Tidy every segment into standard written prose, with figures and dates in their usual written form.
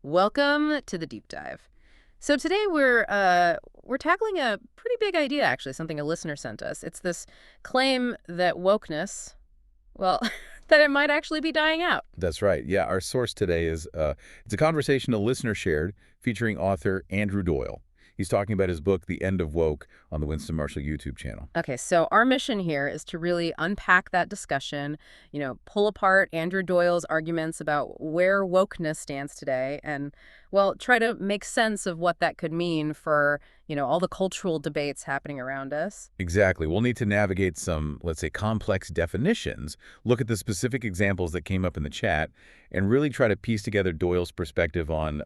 Welcome to the deep dive. So today we're tackling a pretty big idea, actually, something a listener sent us. It's this claim that wokeness, well, that it might actually be dying out. That's right. Yeah, our source today is it's a conversation a listener shared featuring author Andrew Doyle. He's talking about his book, The End of Woke, on the Winston Marshall YouTube channel. Okay, so our mission here is to really unpack that discussion, pull apart Andrew Doyle's arguments about where wokeness stands today and, well, try to make sense of what that could mean for, all the cultural debates happening around us. Exactly. We'll need to navigate some, let's say, complex definitions, look at the specific examples that came up in the chat, and really try to piece together Doyle's perspective on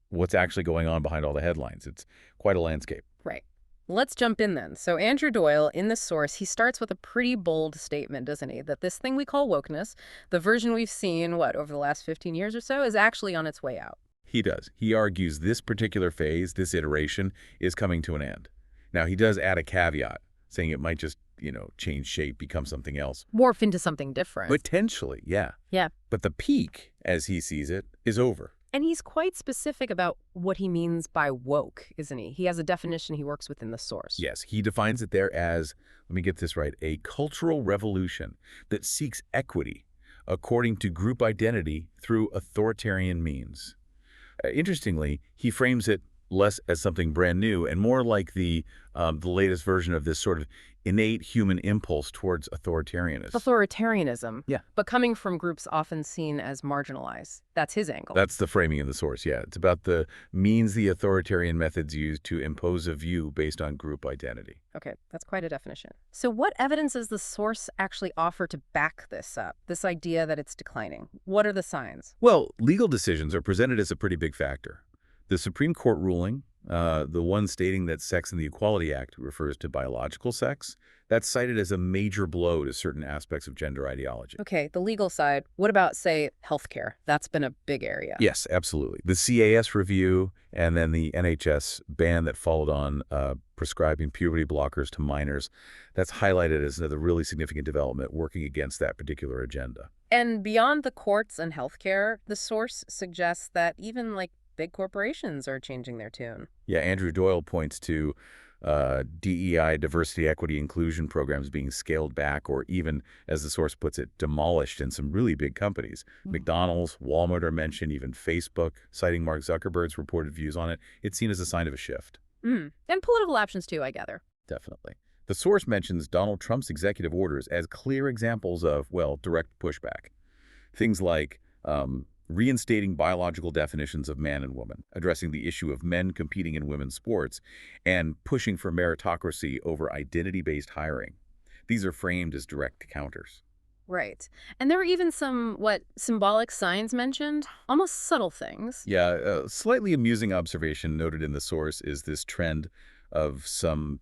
what's actually going on behind all the headlines. It's quite a landscape. Right. Let's jump in then. So Andrew Doyle, in this source, he starts with a pretty bold statement, doesn't he? That this thing we call wokeness, the version we've seen, over the last 15 years or so, is actually on its way out. He does. He argues this particular phase, this iteration, is coming to an end. Now, he does add a caveat, saying it might just, change shape, become something else. Morph into something different. Potentially, yeah. Yeah. But the peak, as he sees it, is over. And he's quite specific about what he means by woke, isn't he? He has a definition he works with in the source. Yes, he defines it there as, let me get this right, a cultural revolution that seeks equity according to group identity through authoritarian means. Interestingly, he frames it less as something brand new and more like the latest version of this sort of innate human impulse towards authoritarianism. Authoritarianism. Yeah. But coming from groups often seen as marginalized. That's his angle. That's the framing in the source, yeah. It's about the means the authoritarian methods use to impose a view based on group identity. Okay, that's quite a definition. So what evidence does the source actually offer to back this up, this idea that it's declining? What are the signs? Well, legal decisions are presented as a pretty big factor. The Supreme Court ruling, the one stating that Sex and the Equality Act refers to biological sex, that's cited as a major blow to certain aspects of gender ideology. Okay, the legal side. What about, say, healthcare? That's been a big area. Yes, absolutely. The CAS review and then the NHS ban that followed on prescribing puberty blockers to minors, that's highlighted as another really significant development working against that particular agenda. And beyond the courts and healthcare, the source suggests that even, big corporations are changing their tune. Yeah, Andrew Doyle points to DEI, diversity, equity, inclusion programs being scaled back or even, as the source puts it, demolished in some really big companies. McDonald's, Walmart are mentioned, even Facebook, citing Mark Zuckerberg's reported views on it. It's seen as a sign of a shift. And political options, too, I gather. Definitely. The source mentions Donald Trump's executive orders as clear examples of, well, direct pushback. Things like reinstating biological definitions of man and woman, addressing the issue of men competing in women's sports, and pushing for meritocracy over identity-based hiring. These are framed as direct counters. Right. And there were even some, symbolic signs mentioned? Almost subtle things. Yeah, a slightly amusing observation noted in the source is this trend of some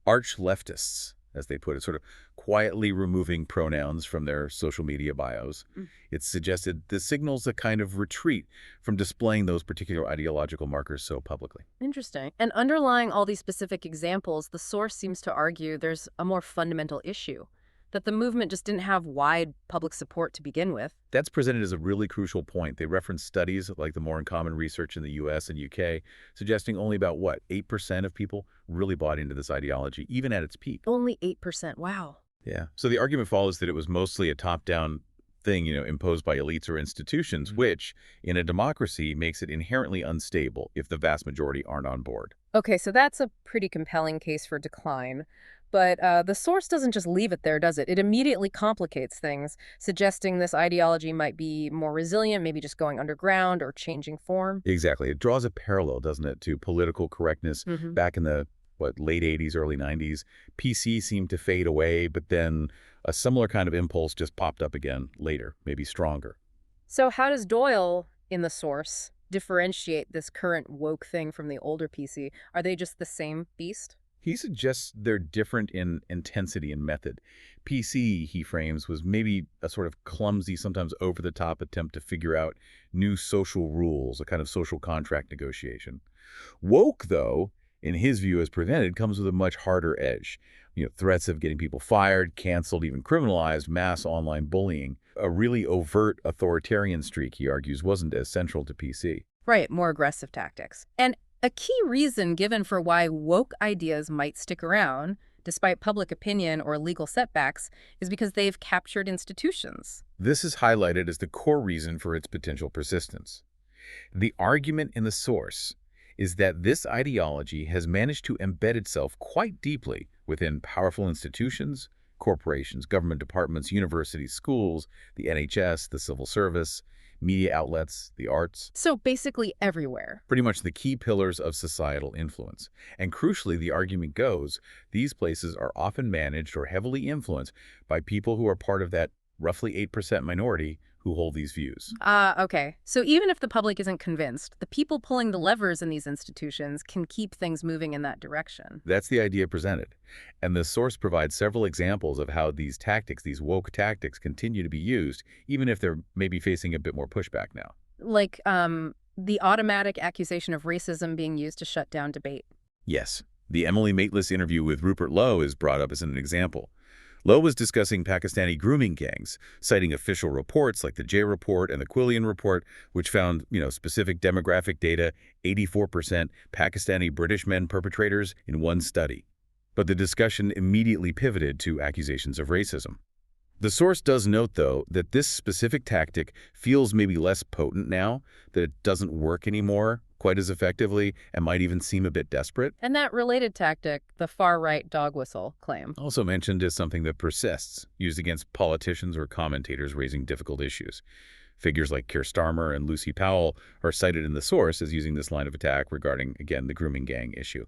arch-leftists, as they put it, sort of quietly removing pronouns from their social media bios. It's suggested this signals a kind of retreat from displaying those particular ideological markers so publicly. Interesting. And underlying all these specific examples, the source seems to argue there's a more fundamental issue, that the movement just didn't have wide public support to begin with. That's presented as a really crucial point. They reference studies like the More in Common research in the US and UK, suggesting only about, 8% of people really bought into this ideology, even at its peak. Only 8%. Wow. Yeah. So the argument follows that it was mostly a top-down thing, imposed by elites or institutions, which, in a democracy, makes it inherently unstable if the vast majority aren't on board. Okay, so that's a pretty compelling case for decline. But the source doesn't just leave it there, does it? It immediately complicates things, suggesting this ideology might be more resilient, maybe just going underground or changing form. Exactly. It draws a parallel, doesn't it, to political correctness back in the, late 80s, early 90s. PC seemed to fade away, but then a similar kind of impulse just popped up again later, maybe stronger. So how does Doyle, in the source, differentiate this current woke thing from the older PC? Are they just the same beast? He suggests they're different in intensity and method. PC, he frames, was maybe a sort of clumsy, sometimes over-the-top attempt to figure out new social rules, a kind of social contract negotiation. Woke, though, in his view as presented, comes with a much harder edge. Threats of getting people fired, canceled, even criminalized, mass online bullying, A really overt authoritarian streak, he argues, wasn't as central to PC. Right, more aggressive tactics. And a key reason given for why woke ideas might stick around, despite public opinion or legal setbacks, is because they've captured institutions. This is highlighted as the core reason for its potential persistence. The argument in the source is that this ideology has managed to embed itself quite deeply within powerful institutions, corporations, government departments, universities, schools, the NHS, the civil service, media outlets, the arts, So basically everywhere. pretty much the key pillars of societal influence. And crucially, the argument goes, these places are often managed or heavily influenced by people who are part of that roughly 8% minority who hold these views. Okay. So even if the public isn't convinced, the people pulling the levers in these institutions can keep things moving in that direction. That's the idea presented. And the source provides several examples of how these tactics, these woke tactics, continue to be used, even if they're maybe facing a bit more pushback now. Like, the automatic accusation of racism being used to shut down debate. Yes, the Emily Maitlis interview with Rupert Lowe is brought up as an example. Lowe was discussing Pakistani grooming gangs, citing official reports like the J Report and the Quillian Report, which found, specific demographic data, 84% Pakistani British men perpetrators in one study. But the discussion immediately pivoted to accusations of racism. The source does note, though, that this specific tactic feels maybe less potent now, that it doesn't work anymore quite as effectively and might even seem a bit desperate. And that related tactic, the far-right dog whistle claim. Also mentioned as something that persists, used against politicians or commentators raising difficult issues. Figures like Keir Starmer and Lucy Powell are cited in the source as using this line of attack regarding, again, the grooming gang issue.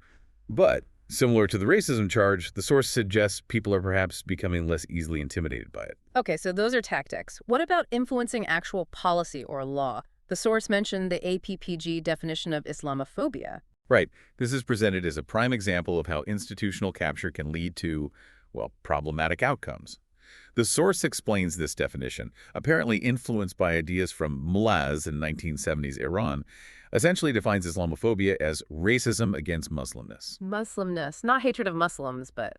But similar to the racism charge, the source suggests people are perhaps becoming less easily intimidated by it. Okay, so those are tactics. What about influencing actual policy or law? The source mentioned the APPG definition of Islamophobia. Right. This is presented as a prime example of how institutional capture can lead to, well, problematic outcomes. The source explains this definition, apparently influenced by ideas from mullahs in 1970s Iran, essentially defines Islamophobia as racism against Muslimness. Muslimness, not hatred of Muslims, but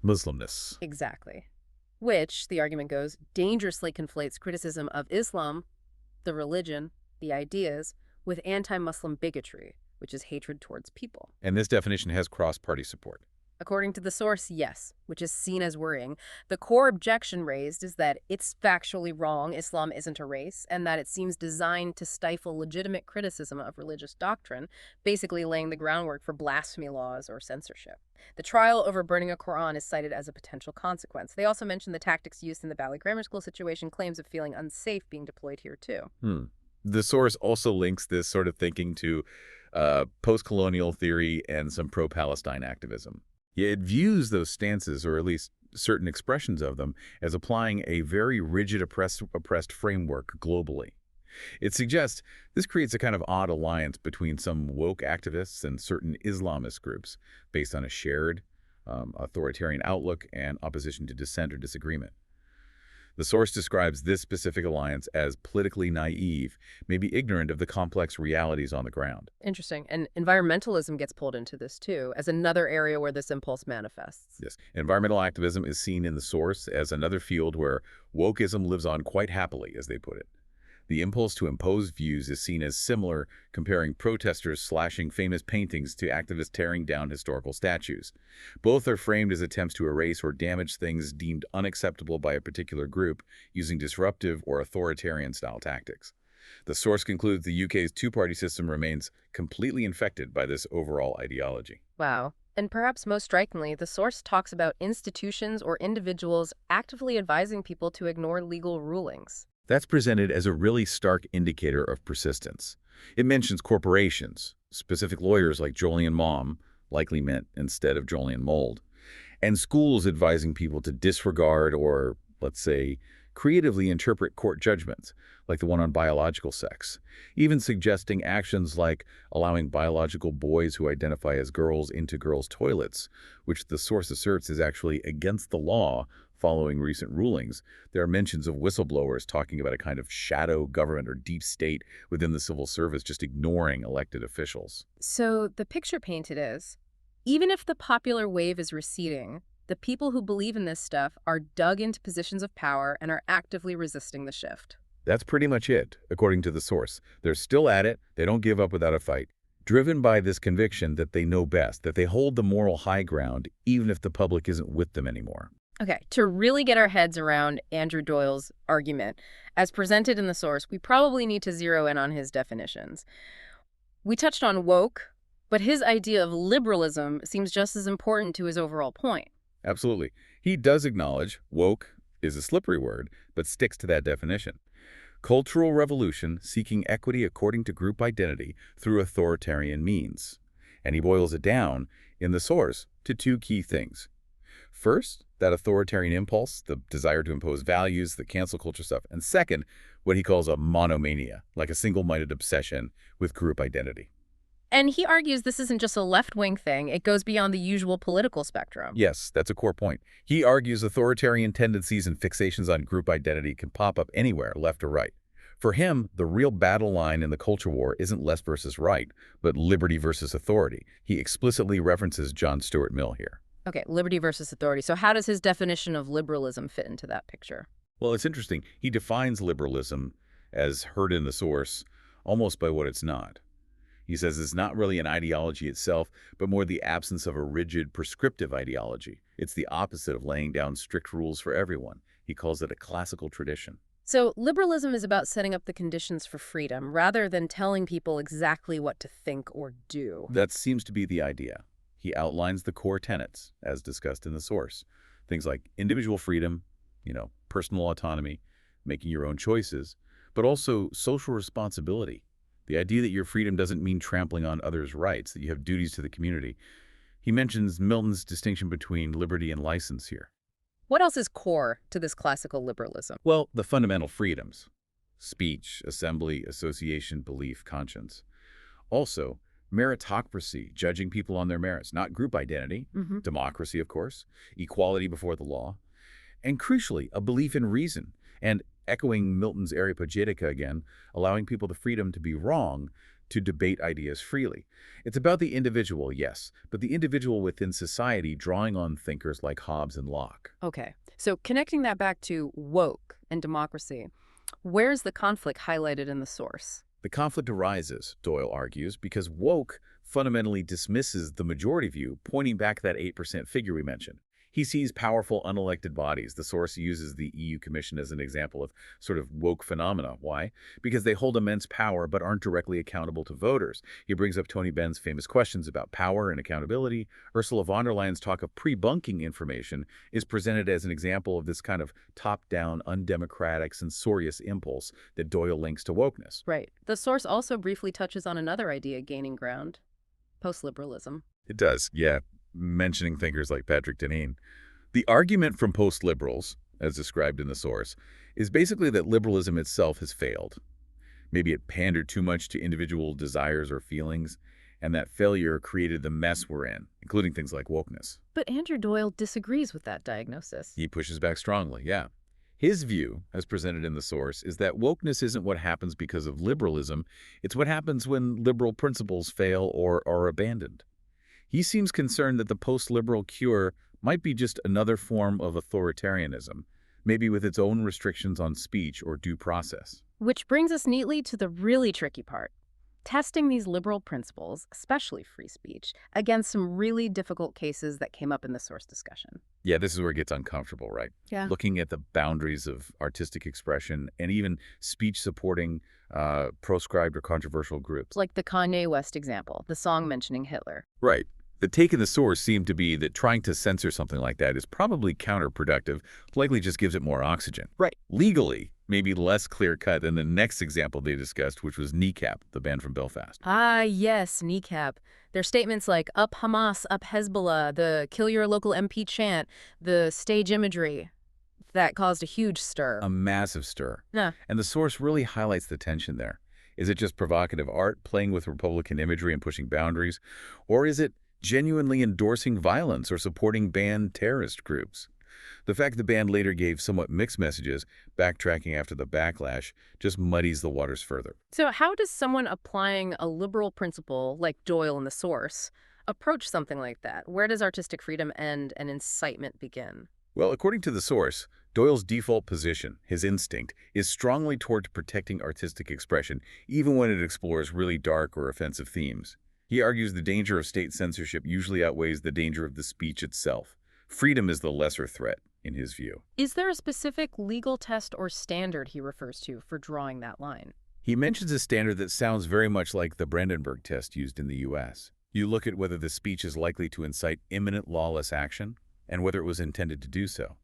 Muslimness. exactly. Which, the argument goes, dangerously conflates criticism of Islam, the religion, the ideas, with anti-Muslim bigotry, which is hatred towards people. And this definition has cross-party support. According to the source, yes, which is seen as worrying. The core objection raised is that it's factually wrong, Islam isn't a race, and that it seems designed to stifle legitimate criticism of religious doctrine, basically laying the groundwork for blasphemy laws or censorship. The trial over burning a Quran is cited as a potential consequence. They also mention the tactics used in the Valley Grammar School situation, claims of feeling unsafe being deployed here too. The source also links this sort of thinking to post-colonial theory and some pro-Palestine activism. It views those stances, or at least certain expressions of them, as applying a very rigid oppressed framework globally. It suggests this creates a kind of odd alliance between some woke activists and certain Islamist groups based on a shared authoritarian outlook and opposition to dissent or disagreement. The source describes this specific alliance as politically naive, maybe ignorant of the complex realities on the ground. Interesting. And environmentalism gets pulled into this too, as another area where this impulse manifests. Yes, environmental activism is seen in the source as another field where wokeism lives on quite happily, as they put it. The impulse to impose views is seen as similar, comparing protesters slashing famous paintings to activists tearing down historical statues. Both are framed as attempts to erase or damage things deemed unacceptable by a particular group using disruptive or authoritarian-style tactics. The source concludes the UK's two-party system remains completely infected by this overall ideology. Wow. And perhaps most strikingly, the source talks about institutions or individuals actively advising people to ignore legal rulings. That's presented as a really stark indicator of persistence. It mentions corporations, specific lawyers like Jolyon Mom, likely meant instead of Jolyon Mold, and schools advising people to disregard or, let's say, creatively interpret court judgments, like the one on biological sex, even suggesting actions like allowing biological boys who identify as girls into girls' toilets, which the source asserts is actually against the law. Following recent rulings, there are mentions of whistleblowers talking about a kind of shadow government or deep state within the civil service just ignoring elected officials. So the picture painted is, even if the popular wave is receding, The people who believe in this stuff are dug into positions of power and are actively resisting the shift. That's pretty much it, according to the source. They're still at it. They don't give up without a fight. Driven by this conviction that they know best, that they hold the moral high ground, even if the public isn't with them anymore. Okay, to really get our heads around Andrew Doyle's argument, as presented in the source, we probably need to zero in on his definitions. We touched on woke, but his idea of liberalism seems just as important to his overall point. Absolutely. He does acknowledge woke is a slippery word, but sticks to that definition. Cultural revolution seeking equity according to group identity through authoritarian means. And he boils it down in the source to two key things. First, that authoritarian impulse, the desire to impose values, the cancel culture stuff. And second, what he calls a monomania, like a single-minded obsession with group identity. And he argues this isn't just a left-wing thing, it goes beyond the usual political spectrum. Yes, that's a core point. He argues authoritarian tendencies and fixations on group identity can pop up anywhere, left or right. For him, the real battle line in the culture war isn't left versus right, but liberty versus authority. He explicitly references John Stuart Mill here. Okay, liberty versus authority. So how does his definition of liberalism fit into that picture? Well, it's interesting. He defines liberalism, as heard in the source, almost by what it's not. He says it's not really an ideology itself, but more the absence of a rigid, prescriptive ideology. It's the opposite of laying down strict rules for everyone. He calls it a classical tradition. So liberalism is about setting up the conditions for freedom rather than telling people exactly what to think or do. That seems to be the idea. He outlines the core tenets, as discussed in the source. Things like individual freedom, personal autonomy, making your own choices, but also social responsibility. The idea that your freedom doesn't mean trampling on others' rights, that you have duties to the community. He mentions Milton's distinction between liberty and license here. What else is core to this classical liberalism? Well, the fundamental freedoms. Speech, assembly, association, belief, conscience. Also, meritocracy, judging people on their merits, not group identity. Democracy, of course. Equality before the law. And crucially, a belief in reason. And echoing Milton's Areopagitica again, allowing people the freedom to be wrong, to debate ideas freely. It's about the individual, yes, but the individual within society drawing on thinkers like Hobbes and Locke. Okay, so connecting that back to woke and democracy, where's the conflict highlighted in the source? The conflict arises, Doyle argues, because woke fundamentally dismisses the majority view, pointing back to that 8% figure we mentioned. He sees powerful unelected bodies. The source uses the EU Commission as an example of sort of woke phenomena. Why? Because they hold immense power but aren't directly accountable to voters. He brings up Tony Benn's famous questions about power and accountability. Ursula von der Leyen's talk of pre-bunking information is presented as an example of this kind of top-down, undemocratic, censorious impulse that Doyle links to wokeness. Right. The source also briefly touches on another idea gaining ground, post-liberalism. It does, yeah. Mentioning thinkers like Patrick Deneen. The argument from post-liberals, as described in the source, is basically that liberalism itself has failed. Maybe it pandered too much to individual desires or feelings, and that failure created the mess we're in, including things like wokeness. But Andrew Doyle disagrees with that diagnosis. He pushes back strongly, yeah. His view, as presented in the source, is that wokeness isn't what happens because of liberalism, it's what happens when liberal principles fail or are abandoned. He seems concerned that the post-liberal cure might be just another form of authoritarianism, maybe with its own restrictions on speech or due process. Which brings us neatly to the really tricky part. Testing these liberal principles, especially free speech, against some really difficult cases that came up in the source discussion. Yeah, this is where it gets uncomfortable, right? Yeah. Looking at the boundaries of artistic expression and even speech supporting proscribed or controversial groups. Like the Kanye West example, the song mentioning Hitler. Right. The take in the source seemed to be that trying to censor something like that is probably counterproductive, likely just gives it more oxygen. Right. Legally, maybe less clear-cut than the next example they discussed, which was Kneecap, the band from Belfast. Ah, yes, Kneecap. Their statements like up Hamas, up Hezbollah, the kill your local MP chant, the stage imagery, that caused a huge stir. A massive stir. Yeah. And the source really highlights the tension there. Is it just provocative art, playing with Republican imagery and pushing boundaries? Or is it genuinely endorsing violence or supporting banned terrorist groups? The fact the band later gave somewhat mixed messages, backtracking after the backlash, just muddies the waters further. So how does someone applying a liberal principle like Doyle in the source approach something like that? Where does artistic freedom end and incitement begin? Well, according to the source, Doyle's default position, his instinct, is strongly toward protecting artistic expression, even when it explores really dark or offensive themes. He argues the danger of state censorship usually outweighs the danger of the speech itself. Freedom is the lesser threat, in his view. Is there a specific legal test or standard he refers to for drawing that line? He mentions a standard that sounds very much like the Brandenburg test used in the U.S. You look at whether the speech is likely to incite imminent lawless action and whether it was intended to do so.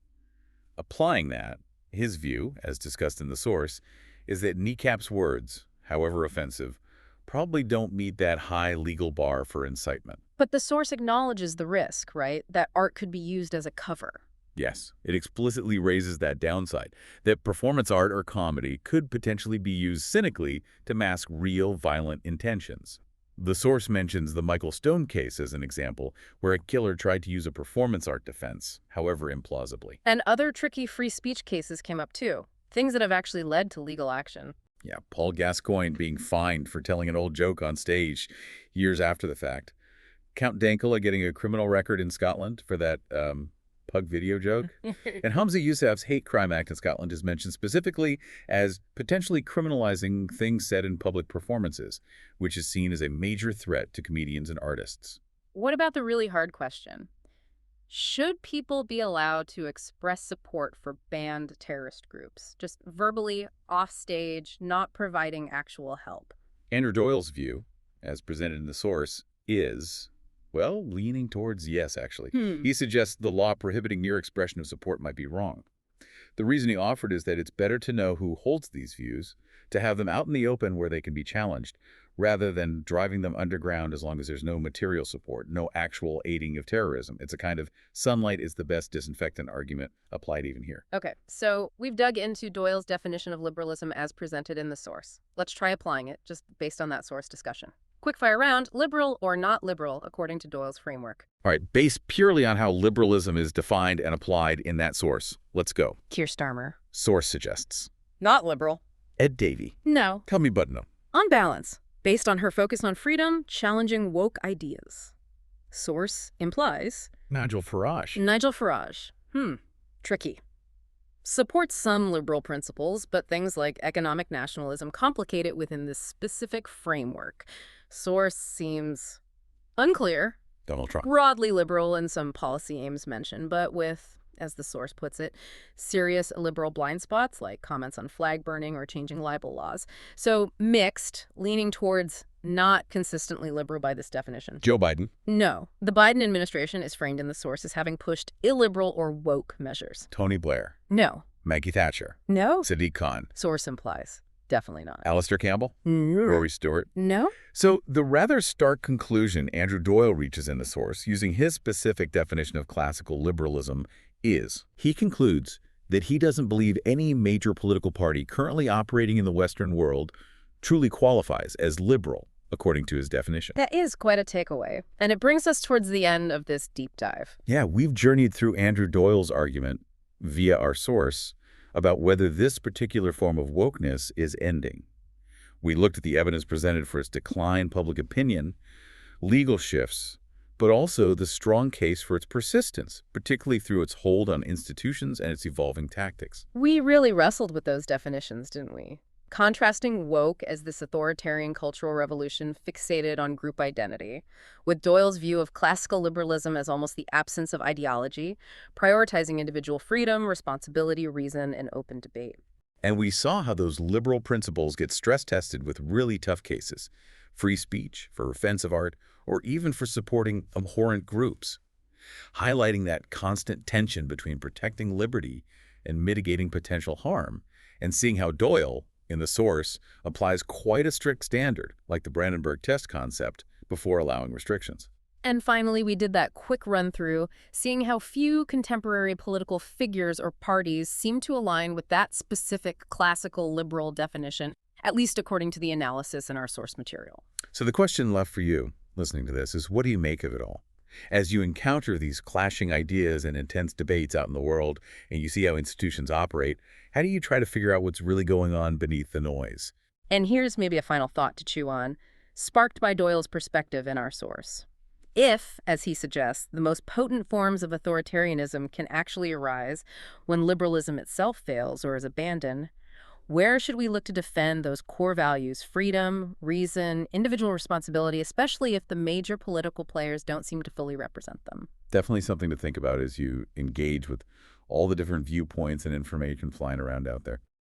Applying that, his view, as discussed in the source, is that kneecap's words, however offensive, probably don't meet that high legal bar for incitement. But the source acknowledges the risk, right? That art could be used as a cover. Yes, it explicitly raises that downside, that performance art or comedy could potentially be used cynically to mask real violent intentions. The source mentions the Michael Stone case as an example, where a killer tried to use a performance art defense, however implausibly. And other tricky free speech cases came up too, things that have actually led to legal action. Yeah, Paul Gascoigne being fined for telling an old joke on stage years after the fact. Count Dankula getting a criminal record in Scotland for that pug video joke. And Hamza Yousaf's hate crime act in Scotland is mentioned specifically as potentially criminalizing things said in public performances, which is seen as a major threat to comedians and artists. What about the really hard question? Should people be allowed to express support for banned terrorist groups, just verbally, off stage, not providing actual help? Andrew Doyle's view, as presented in the source, is, well, leaning towards yes, actually. He suggests the law prohibiting mere expression of support might be wrong. The reason he offered is that it's better to know who holds these views, to have them out in the open where they can be challenged, rather than driving them underground as long as there's no material support, no actual aiding of terrorism. It's a kind of sunlight is the best disinfectant argument applied even here. Okay, so we've dug into Doyle's definition of liberalism as presented in the source. Let's try applying it, just based on that source discussion. Quickfire round, liberal or not liberal, according to Doyle's framework. All right, based purely on how liberalism is defined and applied in that source. Let's go. Keir Starmer. Source suggests. Not liberal. Ed Davey. No. Tell me Button-up. On balance, based on her focus on freedom, challenging woke ideas. Source implies Nigel Farage. Nigel Farage. Tricky. Supports some liberal principles, but things like economic nationalism complicate it within this specific framework. Source seems unclear. Donald Trump. Broadly liberal in some policy aims mentioned, but with, as the source puts it, serious liberal blind spots like comments on flag burning or changing libel laws. So mixed, leaning towards not consistently liberal by this definition. Joe Biden. No. The Biden administration is framed in the source as having pushed illiberal or woke measures. Tony Blair. No. Maggie Thatcher. No. Sadiq Khan. Source implies. Definitely not. Alistair Campbell. No. Rory Stewart. No. So the rather stark conclusion Andrew Doyle reaches in the source, using his specific definition of classical liberalism, is he concludes that he doesn't believe any major political party currently operating in the Western world truly qualifies as liberal, according to his definition. That is quite a takeaway. And it brings us towards the end of this deep dive. Yeah, we've journeyed through Andrew Doyle's argument via our source about whether this particular form of wokeness is ending. We looked at the evidence presented for its decline, public opinion, legal shifts, but also the strong case for its persistence, particularly through its hold on institutions and its evolving tactics. We really wrestled with those definitions, didn't we? Contrasting woke as this authoritarian cultural revolution fixated on group identity, with Doyle's view of classical liberalism as almost the absence of ideology, prioritizing individual freedom, responsibility, reason, and open debate. And we saw how those liberal principles get stress-tested with really tough cases. Free speech, for offensive art, or even for supporting abhorrent groups. Highlighting that constant tension between protecting liberty and mitigating potential harm, and seeing how Doyle, in the source, applies quite a strict standard, like the Brandenburg test concept, before allowing restrictions. And finally, we did that quick run-through, seeing how few contemporary political figures or parties seem to align with that specific classical liberal definition, at least according to the analysis in our source material. So the question left for you, listening to this, is what do you make of it all? As you encounter these clashing ideas and intense debates out in the world, and you see how institutions operate, how do you try to figure out what's really going on beneath the noise? And here's maybe a final thought to chew on, sparked by Doyle's perspective in our source. If, as he suggests, the most potent forms of authoritarianism can actually arise when liberalism itself fails or is abandoned, where should we look to defend those core values, freedom, reason, individual responsibility, especially if the major political players don't seem to fully represent them? Definitely something to think about as you engage with all the different viewpoints and information flying around out there.